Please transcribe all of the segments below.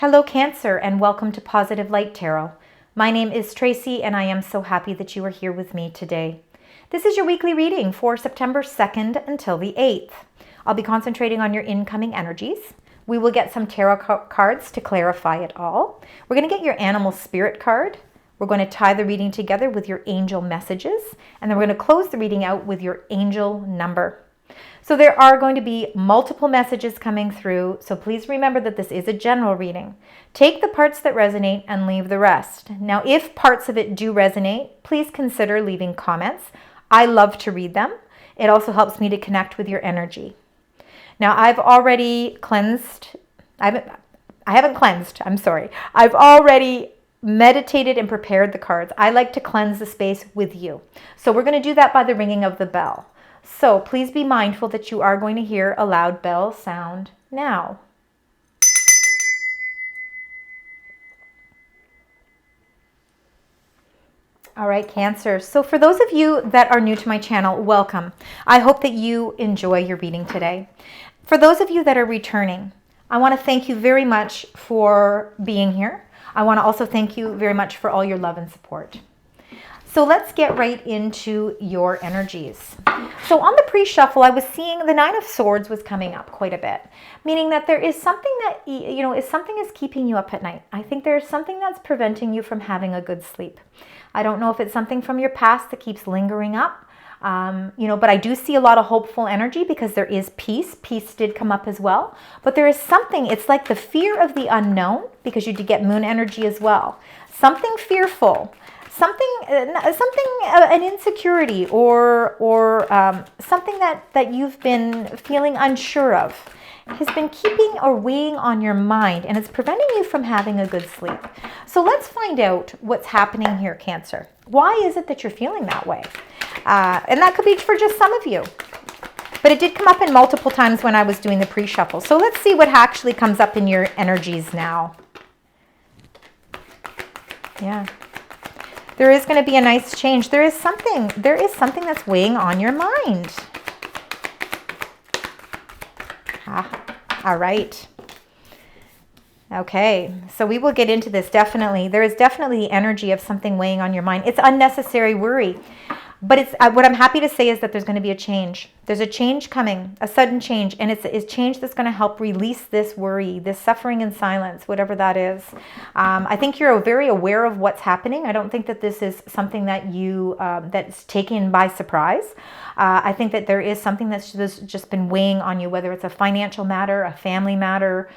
Hello Cancer, and welcome to Positive Light Tarot. My name is Tracy and I am so happy that you are here with me today. This is your weekly reading for September 2nd until the 8th. I'll be concentrating on your incoming energies. We will get some tarot cards to clarify it all. We're going to get your animal spirit card. We're going to tie the reading together with your angel messages, and then we're going to close the reading out with your angel number. So there are going to be multiple messages coming through, so please remember that this is a general reading. Take the parts that resonate and leave the rest. Now, if parts of it do resonate, please consider leaving comments. I love to read them. It also helps me to connect with your energy. Now, I've already cleansed. I haven't cleansed, I'm sorry. I've already meditated and prepared the cards. I like to cleanse the space with you. So we're going to do that by the ringing of the bell. So please be mindful that you are going to hear a loud bell sound now. All right, Cancer. So for those of you that are new to my channel, welcome. I hope that you enjoy your reading today. For those of you that are returning, I want to thank you very much for being here. I want to also thank you very much for all your love and support. So let's get right into your energies. So on the pre-shuffle, I was seeing the Nine of Swords was coming up quite a bit, meaning that there is something that, something is keeping you up at night. I think there's something that's preventing you from having a good sleep. I don't know if it's something from your past that keeps lingering up, but I do see a lot of hopeful energy because there is peace. Peace did come up as well, but there is something, it's like the fear of the unknown, because you did get moon energy as well. Something fearful. An insecurity or something that you've been feeling unsure of has been keeping or weighing on your mind, and it's preventing you from having a good sleep. So let's find out what's happening here, Cancer. Why is it that you're feeling that way? And that could be for just some of you. But it did come up in multiple times when I was doing the pre-shuffle. So let's see what actually comes up in your energies now. Yeah. There is going to be a nice change. There is something that's weighing on your mind. All right. Okay, so we will get into this definitely. There is definitely the energy of something weighing on your mind. It's unnecessary worry. But it's what I'm happy to say is that there's going to be a change. There's a change coming, a sudden change, and it's a change that's going to help release this worry, this suffering in silence, whatever that is. I think you're very aware of what's happening. I don't think that this is something that you that's taken by surprise. I think that there is something that's just been weighing on you, whether it's a financial matter, a family matter,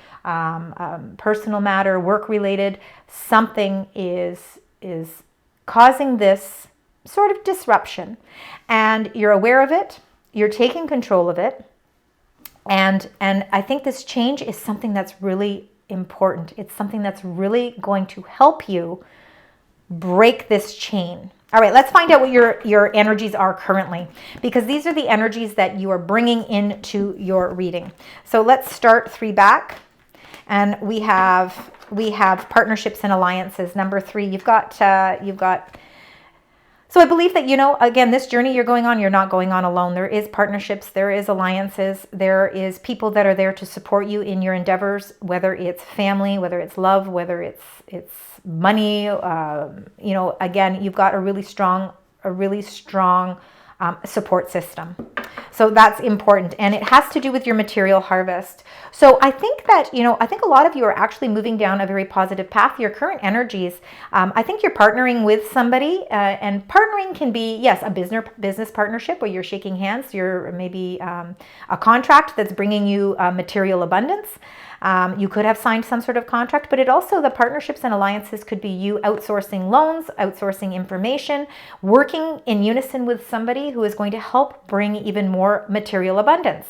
personal matter, work-related. Something is causing this sort of disruption, and you're aware of it, you're taking control of it, and I think this change is something that's really important. It's something that's really going to help you break this chain. All right, let's find out what your energies are currently, because these are the energies that you are bringing into your reading. So let's start 3 back, and we have partnerships and alliances. Number 3, you've got so I believe that, again, this journey you're going on, you're not going on alone. There is partnerships, there is alliances, there is people that are there to support you in your endeavors, whether it's family, whether it's love, whether it's money. Again, you've got a really strong support system. So that's important, and it has to do with your material harvest. So I think that, I think a lot of you are actually moving down a very positive path. Your current energies, I think you're partnering with somebody, and partnering can be, yes, a business partnership where you're shaking hands. You're maybe a contract that's bringing you material abundance. You could have signed some sort of contract, but the partnerships and alliances could be you outsourcing loans, outsourcing information, working in unison with somebody who is going to help bring even more material abundance.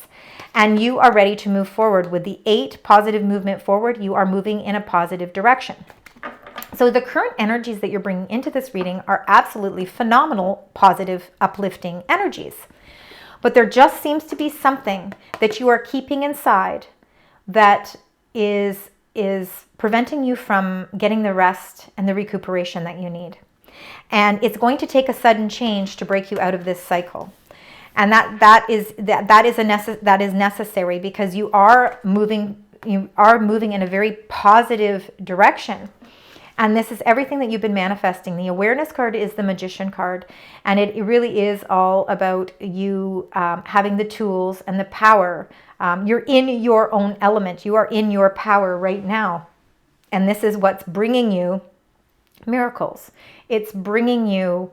And you are ready to move forward with the 8 positive movement forward. You are moving in a positive direction. So the current energies that you're bringing into this reading are absolutely phenomenal, positive, uplifting energies. But there just seems to be something that you are keeping inside that is preventing you from getting the rest and the recuperation that you need. And it's going to take a sudden change to break you out of this cycle. And that is necessary, because you are moving you are moving in a very positive direction. And this is everything that you've been manifesting. The awareness card is the Magician card. And it really is all about you having the tools and the power. You're in your own element. You are in your power right now. And this is what's bringing you miracles. It's bringing you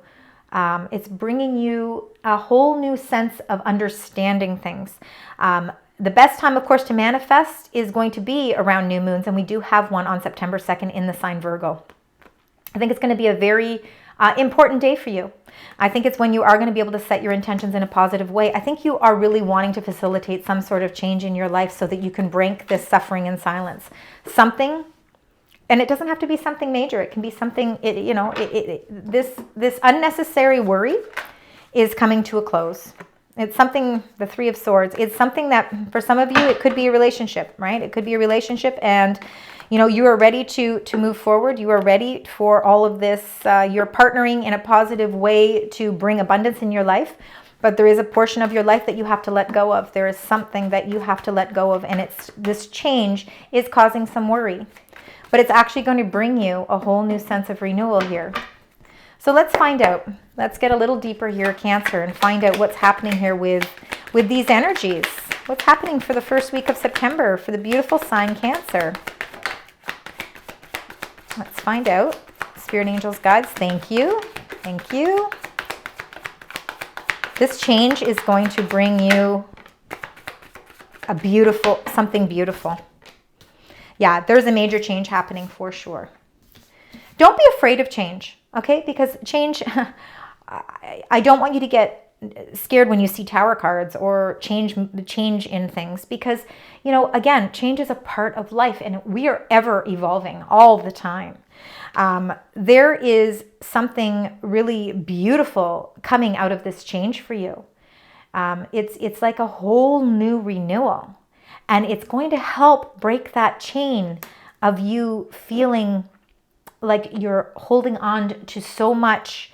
a whole new sense of understanding things. The best time, of course, to manifest is going to be around new moons, and we do have one on September 2nd in the sign Virgo. I think it's going to be a very important day for you. I think it's when you are going to be able to set your intentions in a positive way. I think you are really wanting to facilitate some sort of change in your life so that you can break this suffering and silence. Something, and it doesn't have to be something major. It can be something, this unnecessary worry is coming to a close. It's something, the Three of Swords, it's something that for some of you, it could be a relationship, right? It could be a relationship, and you are ready to move forward. You are ready for all of this. You're partnering in a positive way to bring abundance in your life, but there is a portion of your life that you have to let go of. There is something that you have to let go of, and this change is causing some worry, but it's actually going to bring you a whole new sense of renewal here. So let's find out. Let's get a little deeper here, Cancer, and find out what's happening here with these energies. What's happening for the first week of September for the beautiful sign Cancer? Let's find out. Spirit, angels, guides, thank you. Thank you. This change is going to bring you something beautiful. Yeah, there's a major change happening for sure. Don't be afraid of change, okay? Because change, I don't want you to get scared when you see tower cards or change in things, because, again, change is a part of life, and we are ever evolving all the time. There is something really beautiful coming out of this change for you. It's like a whole new renewal, and it's going to help break that chain of you feeling like you're holding on to so much.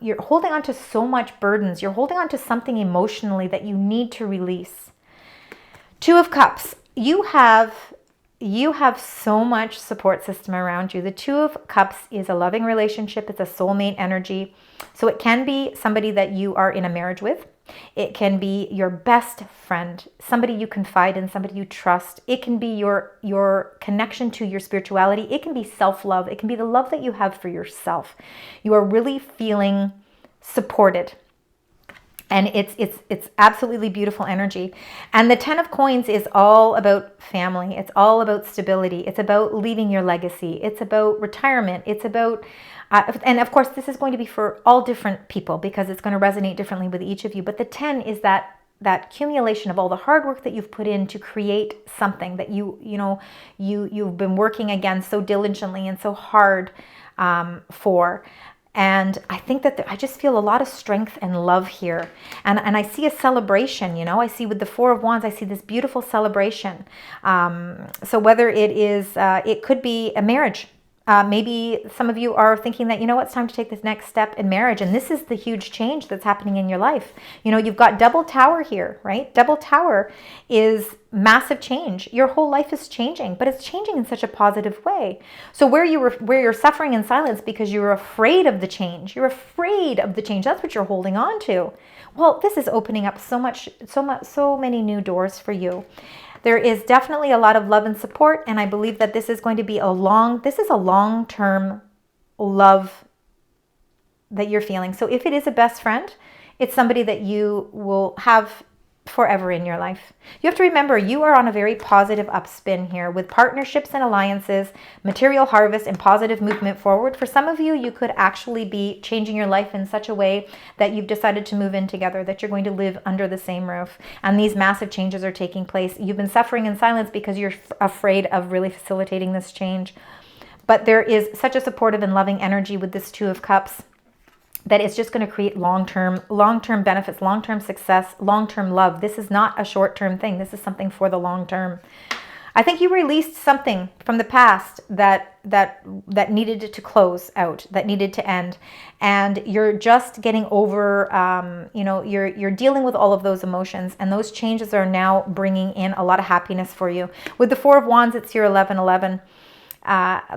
You're holding on to so much burdens. You're holding on to something emotionally that you need to release. Two of Cups. You have so much support system around you. The Two of Cups is a loving relationship. It's a soulmate energy. So it can be somebody that you are in a marriage with. It can be your best friend, somebody you confide in, somebody you trust. It can be your connection to your spirituality. It can be self-love. It can be the love that you have for yourself. You are really feeling supported. And it's absolutely beautiful energy. And the Ten of Coins is all about family. It's all about stability. It's about leaving your legacy. It's about retirement. It's about, and of course, this is going to be for all different people because it's going to resonate differently with each of you. But the 10 is that accumulation of all the hard work that you've put in to create something that you've been working again so diligently and so hard for. And I think that I just feel a lot of strength and love here. And I see a celebration, I see with the Four of Wands, I see this beautiful celebration. So whether it is, it could be a marriage. Maybe some of you are thinking that, it's time to take this next step in marriage. And this is the huge change that's happening in your life. You've got double tower here, right? Double tower is massive change. Your whole life is changing, but it's changing in such a positive way. So where you're suffering in silence because you're afraid of the change, that's what you're holding on to. Well, this is opening up so many new doors for you. There is definitely a lot of love and support, and I believe that this is going to be a long-term love that you're feeling. So if it is a best friend, it's somebody that you will have forever in your life. You have to remember, you are on a very positive upspin here with partnerships and alliances, material harvest, and positive movement forward. For some of you, you could actually be changing your life in such a way that you've decided to move in together, that you're going to live under the same roof. And these massive changes are taking place. You've been suffering in silence because you're afraid of really facilitating this change. But there is such a supportive and loving energy with this Two of Cups that it's just going to create long-term benefits, long-term success, long-term love. This is not a short-term thing. This is something for the long term. I think you released something from the past that needed to close out, that needed to end, and you're just getting over. You're dealing with all of those emotions, and those changes are now bringing in a lot of happiness for you. With the Four of Wands, it's your 1111.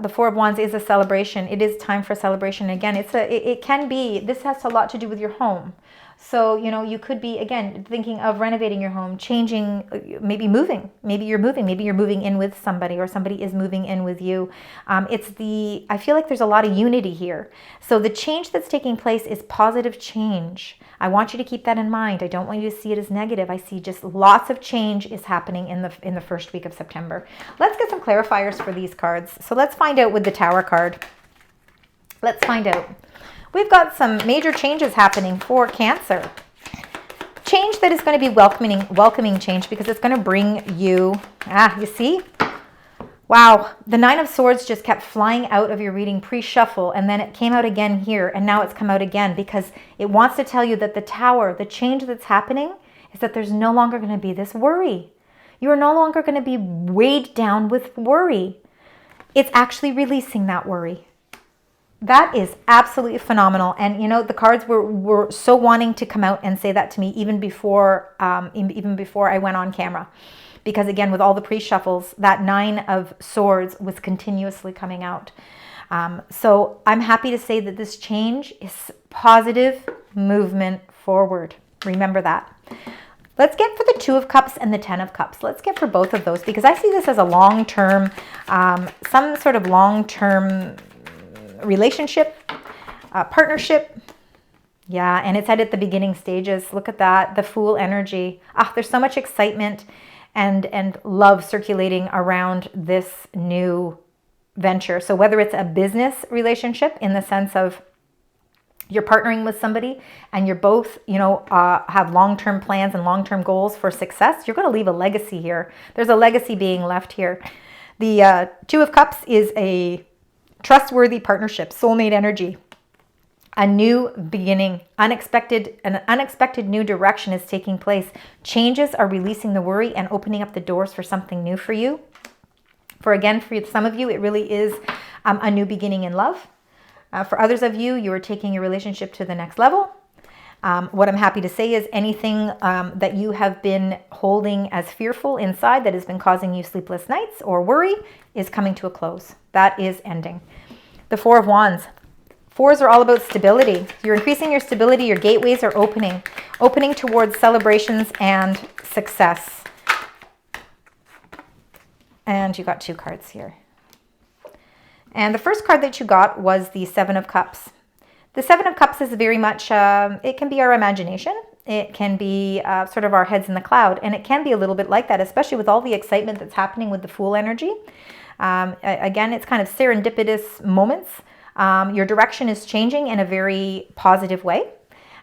The Four of Wands is a celebration. It is time for celebration. Again, it can be. This has a lot to do with your home. So, you could be, again, thinking of renovating your home, changing, maybe moving. Maybe you're moving in with somebody, or somebody is moving in with you. I feel like there's a lot of unity here. So the change that's taking place is positive change. I want you to keep that in mind. I don't want you to see it as negative. I see just lots of change is happening in the first week of September. Let's get some clarifiers for these cards. So let's find out with the Tower card. Let's find out. We've got some major changes happening for Cancer. Change that is going to be welcoming change, because it's going to bring you, you see? Wow, the Nine of Swords just kept flying out of your reading pre-shuffle, and then it came out again here, and now it's come out again, because it wants to tell you that the Tower, the change that's happening, is that there's no longer going to be this worry. You are no longer going to be weighed down with worry. It's actually releasing that worry. That is absolutely phenomenal. And the cards were so wanting to come out and say that to me even before I went on camera, because again, with all the pre-shuffles, that Nine of Swords was continuously coming out. So I'm happy to say that this change is positive movement forward. Remember that. Let's get for the Two of Cups and the Ten of Cups. Let's get for both of those, because I see this as a long-term, some sort of long-term relationship, partnership. Yeah, and it's at the beginning stages. Look at that, the Fool energy. There's so much excitement and love circulating around this new venture. So whether it's a business relationship in the sense of you're partnering with somebody and you're both, have long-term plans and long-term goals for success, you're going to leave a legacy here. There's a legacy being left here. The Two of Cups is a trustworthy partnership, soulmate energy, a new beginning, an unexpected new direction is taking place. Changes are releasing the worry and opening up the doors for something new for you. For some of you, it really is a new beginning in love. For others of you, you are taking your relationship to the next level. What I'm happy to say is anything that you have been holding as fearful inside that has been causing you sleepless nights or worry is coming to a close. That is ending. The Four of Wands. Fours are all about stability. You're increasing your stability. Your gateways are opening towards celebrations and success. And you got two cards here. And the first card that you got was the Seven of Cups. The Seven of Cups is very much, it can be our imagination. It can be sort of our heads in the cloud. And it can be a little bit like that, especially with all the excitement that's happening with the Fool energy. Again, it's kind of serendipitous moments. Your direction is changing in a very positive way.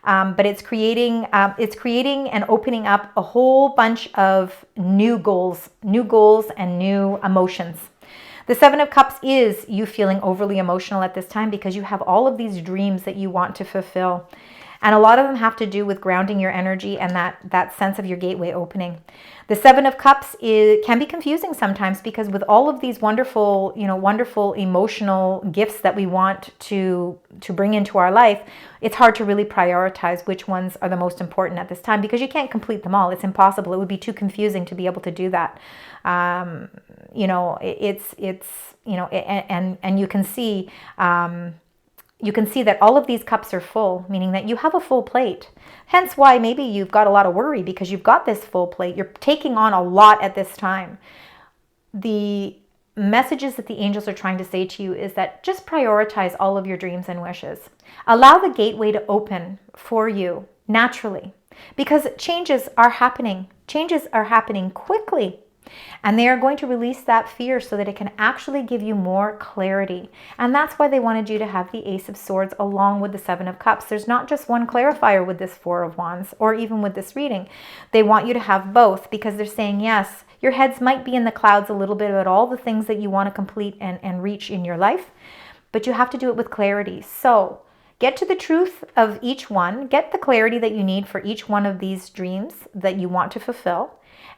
But it's creating and opening up a whole bunch of new goals and new emotions. The Seven of Cups is you feeling overly emotional at this time because you have all of these dreams that you want to fulfill. And a lot of them have to do with grounding your energy and that sense of your gateway opening. The Seven of Cups can be confusing sometimes because with all of these wonderful emotional gifts that we want to bring into our life, it's hard to really prioritize which ones are the most important at this time because you can't complete them all. It's impossible. It would be too confusing to be able to do that. And you can see. You can see that all of these cups are full, meaning that you have a full plate. Hence why maybe you've got a lot of worry because you've got this full plate. You're taking on a lot at this time. The messages that the angels are trying to say to you is that just prioritize all of your dreams and wishes. Allow the gateway to open for you naturally because changes are happening. Changes are happening quickly. And they are going to release that fear so that it can actually give you more clarity. And that's why they wanted you to have the Ace of Swords along with the Seven of Cups. There's not just one clarifier with this Four of Wands or even with this reading. They want you to have both because they're saying, yes, your heads might be in the clouds a little bit about all the things that you want to complete and reach in your life, but you have to do it with clarity. So get to the truth of each one. Get the clarity that you need for each one of these dreams that you want to fulfill.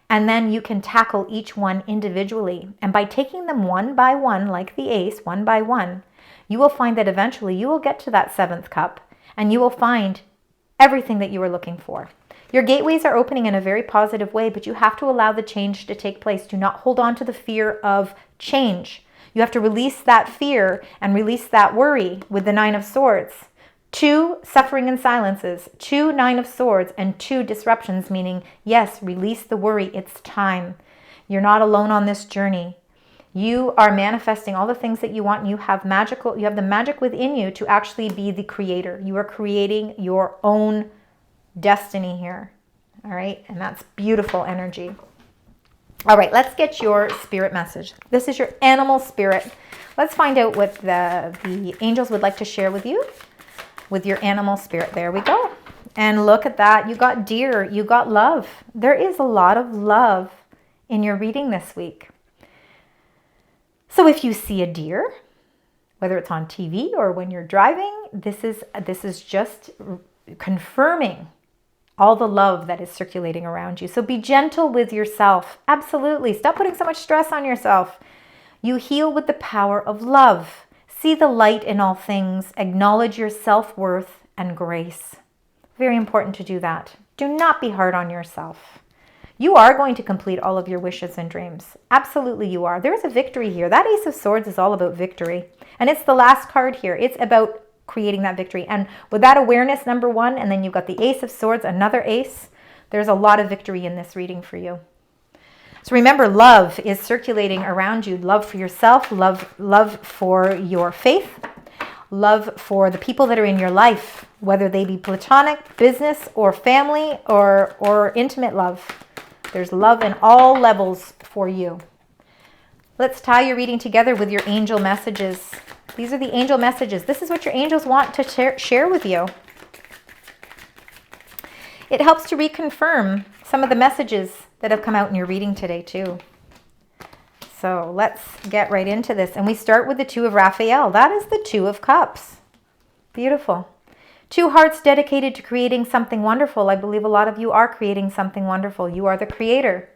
And then you can tackle each one individually. And by taking them one by one, like the ace, one by one, you will find that eventually you will get to that 7th cup and you will find everything that you were looking for. Your gateways are opening in a very positive way, but you have to allow the change to take place. Do not hold on to the fear of change. You have to release that fear and release that worry with the 9 of Swords. 2 suffering and silences, 2 9 of Swords, and 2 disruptions, meaning, yes, release the worry. It's time. You're not alone on this journey. You are manifesting all the things that you want, and you have the magic within you to actually be the creator. You are creating your own destiny here. All right, and that's beautiful energy. All right, let's get your spirit message. This is your animal spirit. Let's find out what the angels would like to share with you with your animal spirit. There we go. And look at that. You got deer. You got love. There is a lot of love in your reading this week. So if you see a deer, whether it's on TV or when you're driving, this is just confirming all the love that is circulating around you. So be gentle with yourself. Absolutely. Stop putting so much stress on yourself. You heal with the power of love. See the light in all things. Acknowledge your self-worth and grace. Very important to do that. Do not be hard on yourself. You are going to complete all of your wishes and dreams. Absolutely you are. There is a victory here. That Ace of Swords is all about victory. And it's the last card here. It's about creating that victory. And with that awareness, number 1, and then you've got the Ace of Swords, another ace, there's a lot of victory in this reading for you. So remember, love is circulating around you. Love for yourself, love for your faith, love for the people that are in your life, whether they be platonic, business, or family, or intimate love. There's love in all levels for you. Let's tie your reading together with your angel messages. These are the angel messages. This is what your angels want to share with you. It helps to reconfirm some of the messages that have come out in your reading today too. So let's get right into this. And we start with the 2 of Raphael. That is the 2 of Cups. Beautiful. 2 hearts dedicated to creating something wonderful. I believe a lot of you are creating something wonderful. You are the creator.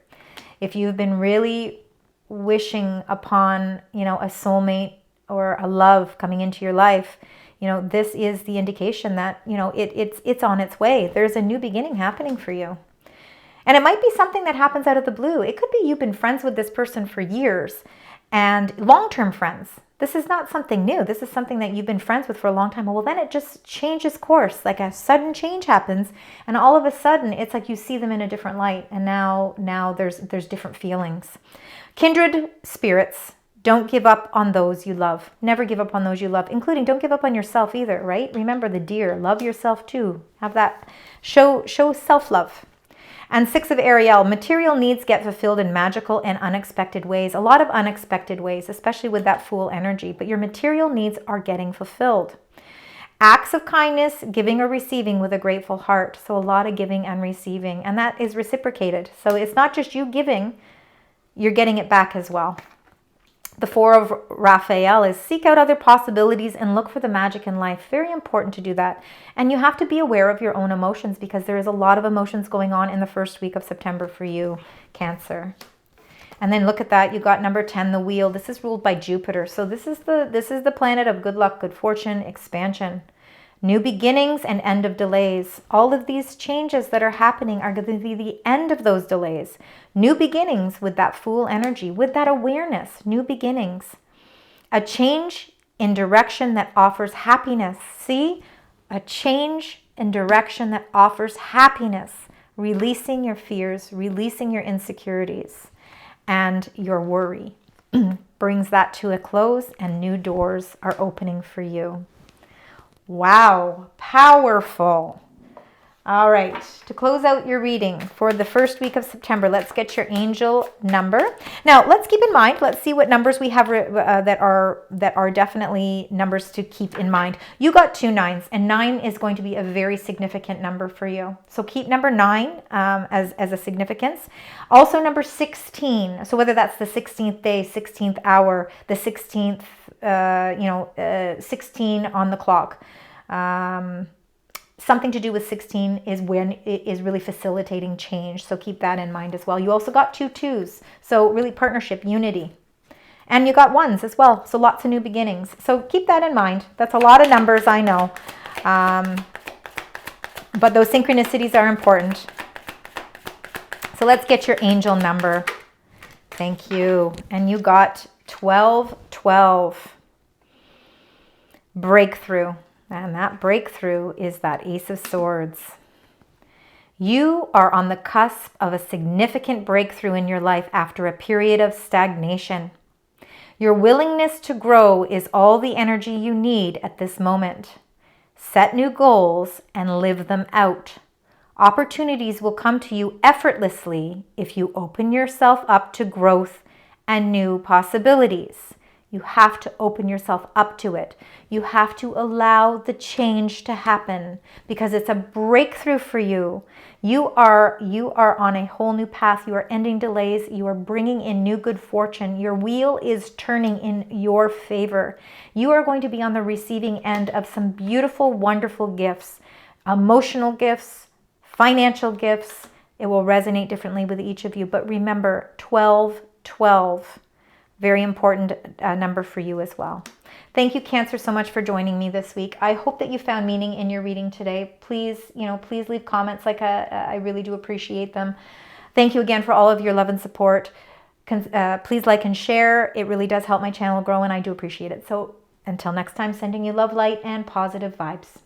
If you've been really wishing upon, a soulmate or a love coming into your life, this is the indication that, it's on its way. There's a new beginning happening for you. And it might be something that happens out of the blue. It could be you've been friends with this person for years and long-term friends. This is not something new. This is something that you've been friends with for a long time. Well, then it just changes course. Like a sudden change happens, and all of a sudden it's like you see them in a different light, and now there's different feelings. Kindred spirits, don't give up on those you love. Never give up on those you love, including don't give up on yourself either, right? Remember the deer. Love yourself too. Have that. Show self-love. And 6 of Ariel, material needs get fulfilled in magical and unexpected ways. A lot of unexpected ways, especially with that Fool energy. But your material needs are getting fulfilled. Acts of kindness, giving or receiving with a grateful heart. So a lot of giving and receiving. And that is reciprocated. So it's not just you giving, you're getting it back as well. The 4 of Raphael is seek out other possibilities and look for the magic in life. Very important to do that. And you have to be aware of your own emotions because there is a lot of emotions going on in the first week of September for you, Cancer. And then look at that. You got number 10, the wheel. This is ruled by Jupiter. So this is the planet of good luck, good fortune, expansion. New beginnings and end of delays. All of these changes that are happening are going to be the end of those delays. New beginnings with that Fool energy, with that awareness. New beginnings. A change in direction that offers happiness. See? A change in direction that offers happiness. Releasing your fears, releasing your insecurities, and your worry. Brings that to a close, and new doors are opening for you. Wow, powerful. All right, to close out your reading for the first week of September, let's get your angel number. Now, let's keep in mind, let's see what numbers we have that are definitely numbers to keep in mind. You got 2 9s, and 9 is going to be a very significant number for you. So keep number 9 as a significance. Also number 16, so whether that's the 16th day, 16th hour, the 16th, 16 on the clock. something to do with 16 is when it is really facilitating change. So keep that in mind as well. You also got 2 2s. So really partnership, unity. And you got 1s as well. So lots of new beginnings. So keep that in mind. That's a lot of numbers, I know. But those synchronicities are important. So let's get your angel number. Thank you. And you got 1212. Breakthrough. And that breakthrough is that Ace of Swords. You are on the cusp of a significant breakthrough in your life after a period of stagnation. Your willingness to grow is all the energy you need at this moment. Set new goals and live them out. Opportunities will come to you effortlessly if you open yourself up to growth and new possibilities. You have to open yourself up to it. You have to allow the change to happen because it's a breakthrough for you. You are on a whole new path. You are ending delays. You are bringing in new good fortune. Your wheel is turning in your favor. You are going to be on the receiving end of some beautiful, wonderful gifts, emotional gifts, financial gifts. It will resonate differently with each of you. But remember, 1212. Very important number for you as well. Thank you, Cancer, so much for joining me this week. I hope that you found meaning in your reading today. Please, please leave comments. I really do appreciate them. Thank you again for all of your love and support. Please like and share. It really does help my channel grow, and I do appreciate it. So until next time, sending you love, light, and positive vibes.